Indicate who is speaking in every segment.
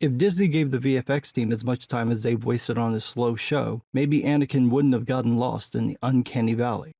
Speaker 1: If Disney gave the VFX team as much time as they've wasted on this slow show, maybe Anakin wouldn't have gotten lost in the uncanny valley.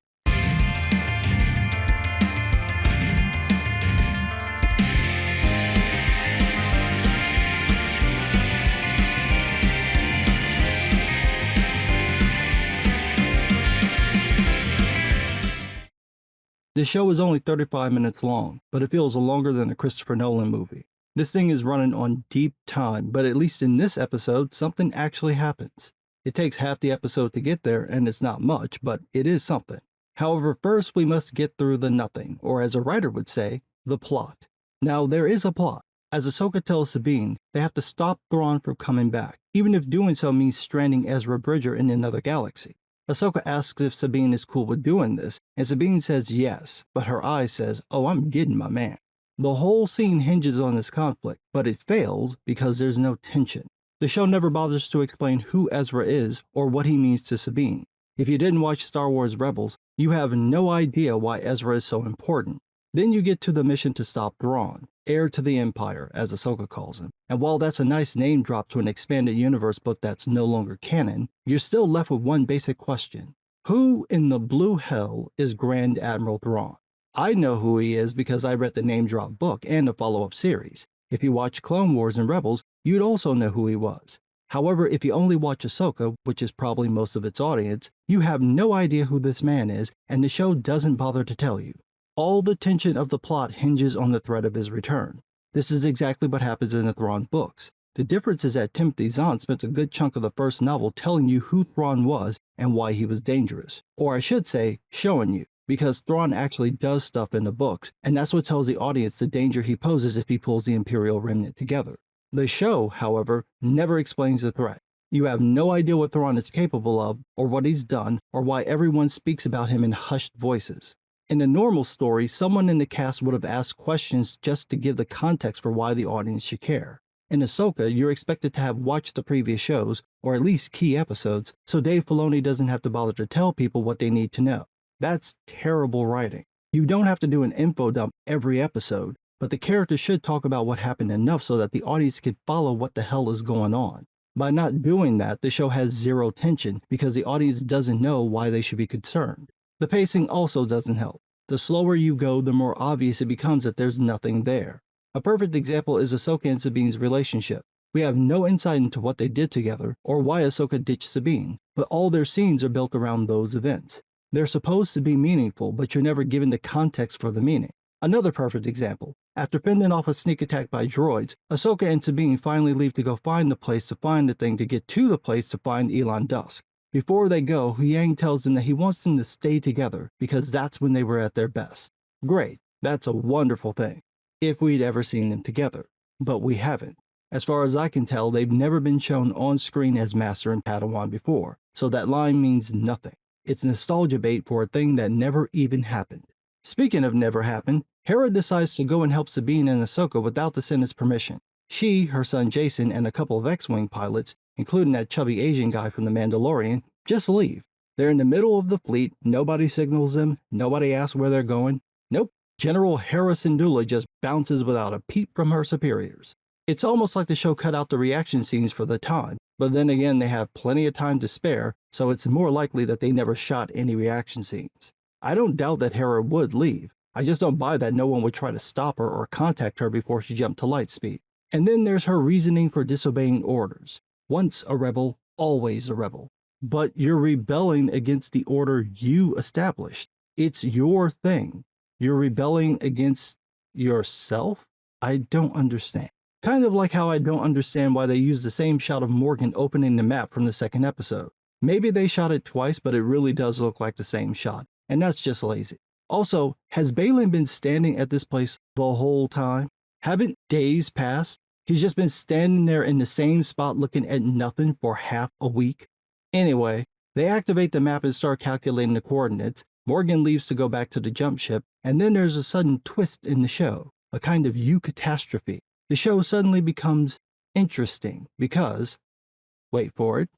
Speaker 1: The show is only 35 minutes long, but it feels longer than a Christopher Nolan movie. This thing is running on deep time, but at least in this episode, something actually happens. It takes half the episode to get there, and it's not much, but it is something. However, first we must get through the nothing, or as a writer would say, the plot. Now, there is a plot. As Ahsoka tells Sabine, they have to stop Thrawn from coming back, even if doing so means stranding Ezra Bridger in another galaxy. Ahsoka asks if Sabine is cool with doing this, and Sabine says yes, but her eye says, "Oh, I'm getting my man." The whole scene hinges on this conflict, but it fails because there's no tension. The show never bothers to explain who Ezra is or what he means to Sabine. If you didn't watch Star Wars Rebels, you have no idea why Ezra is so important. Then you get to the mission to stop Thrawn, heir to the Empire, as Ahsoka calls him. And while that's a nice name drop to an expanded universe book that's no longer canon, you're still left with one basic question. Who in the blue hell is Grand Admiral Thrawn? I know who he is because I read the name drop book and the follow-up series. If you watch Clone Wars and Rebels, you'd also know who he was. However, if you only watch Ahsoka, which is probably most of its audience, you have no idea who this man is, and the show doesn't bother to tell you. All the tension of the plot hinges on the threat of his return. This is exactly what happens in the Thrawn books. The difference is that Timothy Zahn spent a good chunk of the first novel telling you who Thrawn was and why he was dangerous. Or I should say, showing you, because Thrawn actually does stuff in the books, and that's what tells the audience the danger he poses if he pulls the Imperial Remnant together. The show, however, never explains the threat. You have no idea what Thrawn is capable of, or what he's done, or why everyone speaks about him in hushed voices. In a normal story, someone in the cast would have asked questions just to give the context for why the audience should care. In Ahsoka, you're expected to have watched the previous shows, or at least key episodes, so Dave Filoni doesn't have to bother to tell people what they need to know. That's terrible writing. You don't have to do an info dump every episode, but the characters should talk about what happened enough so that the audience can follow what the hell is going on. By not doing that, the show has zero tension because the audience doesn't know why they should be concerned. The pacing also doesn't help. The slower you go, the more obvious it becomes that there's nothing there. A perfect example is Ahsoka and Sabine's relationship. We have no insight into what they did together or why Ahsoka ditched Sabine, but all their scenes are built around those events. They're supposed to be meaningful, but you're never given the context for the meaning. Another perfect example. After fending off a sneak attack by droids, Ahsoka and Sabine finally leave to go find the place to find the thing to get to the place to find Elon Dusk. Before they go, Huyang tells them that he wants them to stay together because that's when they were at their best. Great, that's a wonderful thing. If we'd ever seen them together. But we haven't. As far as I can tell, they've never been shown on screen as Master and Padawan before, so that line means nothing. It's nostalgia bait for a thing that never even happened. Speaking of never happened, Hera decides to go and help Sabine and Ahsoka without the Senate's permission. She, her son Jason, and a couple of X-Wing pilots, including that chubby Asian guy from The Mandalorian, just leave. They're in the middle of the fleet, nobody signals them, nobody asks where they're going. Nope, General Hera Syndulla just bounces without a peep from her superiors. It's almost like the show cut out the reaction scenes for the time, but then again they have plenty of time to spare, so it's more likely that they never shot any reaction scenes. I don't doubt that Hera would leave, I just don't buy that no one would try to stop her or contact her before she jumped to light speed. And then there's her reasoning for disobeying orders. Once a rebel, always a rebel. But you're rebelling against the order you established. It's your thing. You're rebelling against yourself? I don't understand. Kind of like how I don't understand why they use the same shot of Morgan opening the map from the second episode. Maybe they shot it twice, but it really does look like the same shot, and that's just lazy. Also, has Baylan been standing at this place the whole time? Haven't days passed? He's just been standing there in the same spot looking at nothing for half a week? Anyway, they activate the map and start calculating the coordinates. Morgan leaves to go back to the jump ship, and then there's a sudden twist in the show, a kind of eucatastrophe. The show suddenly becomes interesting because, wait for it,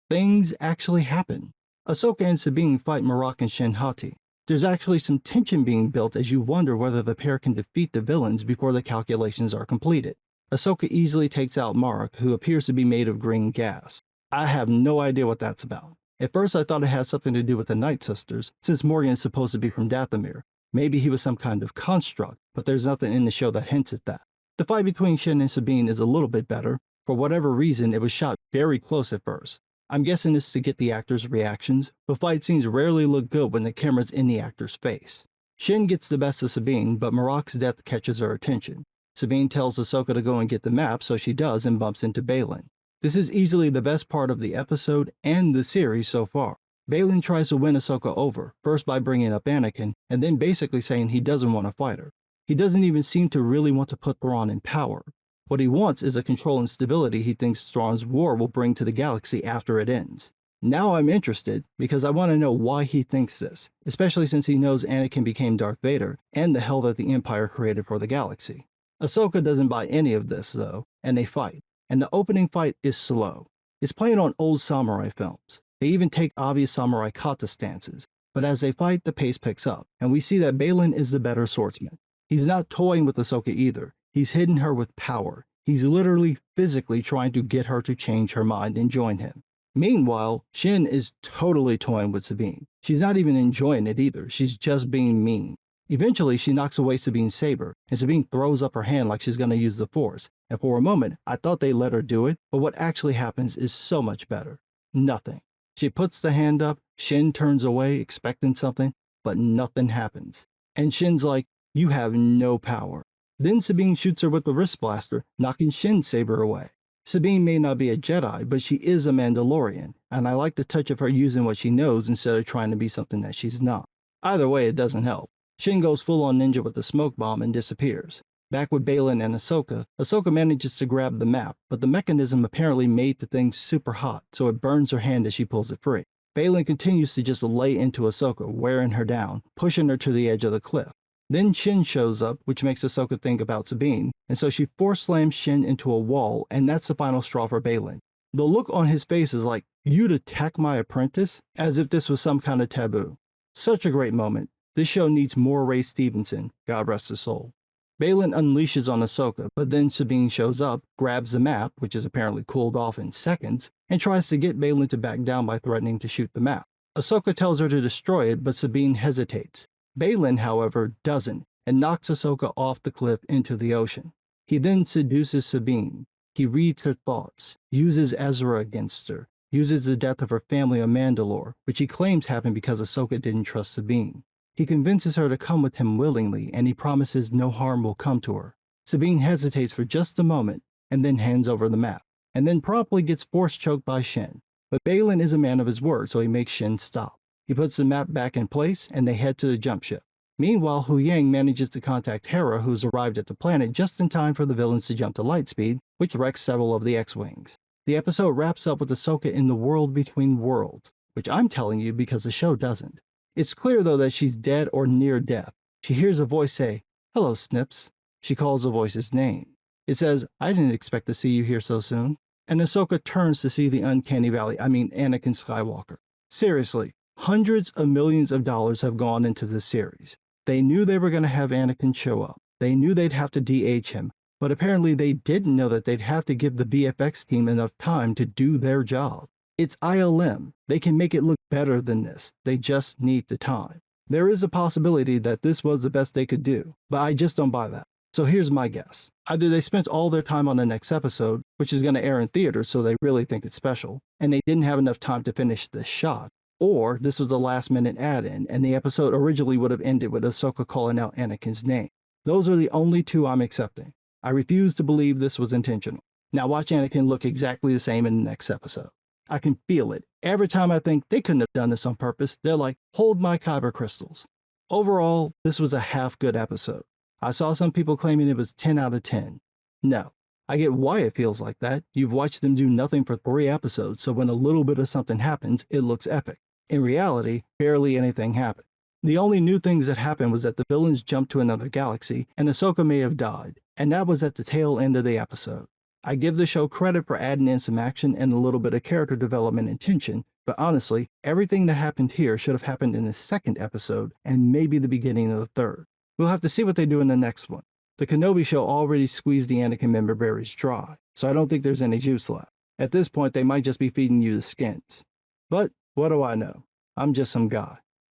Speaker 1: things actually happen. Ahsoka and Sabine fight Marrok and Shin Hati. There's actually some tension being built as you wonder whether the pair can defeat the villains before the calculations are completed. Ahsoka easily takes out Mark, who appears to be made of green gas. I have no idea what that's about. At first I thought it had something to do with the Night Sisters, since Morgan is supposed to be from Dathomir. Maybe he was some kind of construct, but there's nothing in the show that hints at that. The fight between Shin and Sabine is a little bit better. For whatever reason, it was shot very close at first. I'm guessing this to get the actors' reactions, but fight scenes rarely look good when the camera's in the actor's face. Shin gets the best of Sabine, but Marok's death catches her attention. Sabine tells Ahsoka to go and get the map, so she does and bumps into Baylan. This is easily the best part of the episode and the series so far. Baylan tries to win Ahsoka over, first by bringing up Anakin, and then basically saying he doesn't want to fight her. He doesn't even seem to really want to put Thrawn in power. What he wants is a control and stability he thinks Thrawn's war will bring to the galaxy after it ends. Now I'm interested, because I want to know why he thinks this, especially since he knows Anakin became Darth Vader and the hell that the Empire created for the galaxy. Ahsoka doesn't buy any of this though, and they fight. And the opening fight is slow. It's playing on old samurai films. They even take obvious samurai kata stances. But as they fight, the pace picks up, and we see that Baylan is the better swordsman. He's not toying with Ahsoka either. He's hidden her with power. He's literally physically trying to get her to change her mind and join him. Meanwhile, Shin is totally toying with Sabine. She's not even enjoying it either. She's just being mean. Eventually, she knocks away Sabine's saber, and Sabine throws up her hand like she's going to use the Force. And for a moment, I thought they let her do it, but what actually happens is so much better. Nothing. She puts the hand up, Shin turns away, expecting something, but nothing happens. And Shin's like, "You have no power." Then Sabine shoots her with the wrist blaster, knocking Shin's saber away. Sabine may not be a Jedi, but she is a Mandalorian, and I like the touch of her using what she knows instead of trying to be something that she's not. Either way, it doesn't help. Shin goes full-on ninja with the smoke bomb and disappears. Back with Baylan and Ahsoka, Ahsoka manages to grab the map, but the mechanism apparently made the thing super hot, so it burns her hand as she pulls it free. Baylan continues to just lay into Ahsoka, wearing her down, pushing her to the edge of the cliff. Then Shin shows up, which makes Ahsoka think about Sabine, and so she force slams Shin into a wall, and that's the final straw for Baylan. The look on his face is like, "You'd attack my apprentice?" As if this was some kind of taboo. Such a great moment. This show needs more Ray Stevenson, God rest his soul. Baylan unleashes on Ahsoka, but then Sabine shows up, grabs the map, which is apparently cooled off in seconds, and tries to get Baylan to back down by threatening to shoot the map. Ahsoka tells her to destroy it, but Sabine hesitates. Baylan, however, doesn't, and knocks Ahsoka off the cliff into the ocean. He then seduces Sabine. He reads her thoughts, uses Ezra against her, uses the death of her family on Mandalore, which he claims happened because Ahsoka didn't trust Sabine. He convinces her to come with him willingly, and he promises no harm will come to her. Sabine hesitates for just a moment, and then hands over the map, and then promptly gets force choked by Shin. But Baylan is a man of his word, so he makes Shin stop. He puts the map back in place, and they head to the jump ship. Meanwhile, Hu Yang manages to contact Hera, who's arrived at the planet just in time for the villains to jump to lightspeed, which wrecks several of the X-Wings. The episode wraps up with Ahsoka in the world between worlds, which I'm telling you because the show doesn't. It's clear, though, that she's dead or near death. She hears a voice say, "Hello, Snips." She calls the voice's name. It says, "I didn't expect to see you here so soon." And Ahsoka turns to see the uncanny valley, Anakin Skywalker. Seriously, hundreds of millions of dollars have gone into this series. They knew they were going to have Anakin show up. They knew they'd have to de-age him, but apparently they didn't know that they'd have to give the VFX team enough time to do their job. It's ILM. They can make it look better than this. They just need the time. There is a possibility that this was the best they could do, but I just don't buy that. So here's my guess. Either they spent all their time on the next episode, which is going to air in theaters so they really think it's special, and they didn't have enough time to finish this shot, or this was a last-minute add-in, and the episode originally would have ended with Ahsoka calling out Anakin's name. Those are the only two I'm accepting. I refuse to believe this was intentional. Now watch Anakin look exactly the same in the next episode. I can feel it. Every time I think they couldn't have done this on purpose, they're like, "Hold my kyber crystals." Overall, this was a half-good episode. I saw some people claiming it was 10 out of 10. No. I get why it feels like that. You've watched them do nothing for 3 episodes, so when a little bit of something happens, it looks epic. In reality, barely anything happened. The only new things that happened was that the villains jumped to another galaxy, and Ahsoka may have died, and that was at the tail end of the episode. I give the show credit for adding in some action and a little bit of character development and tension, but honestly, everything that happened here should have happened in the second episode and maybe the beginning of the third. We'll have to see what they do in the next one. The Kenobi show already squeezed the Anakin member berries dry, so I don't think there's any juice left. At this point, they might just be feeding you the skins. But what do I know? I'm just some guy.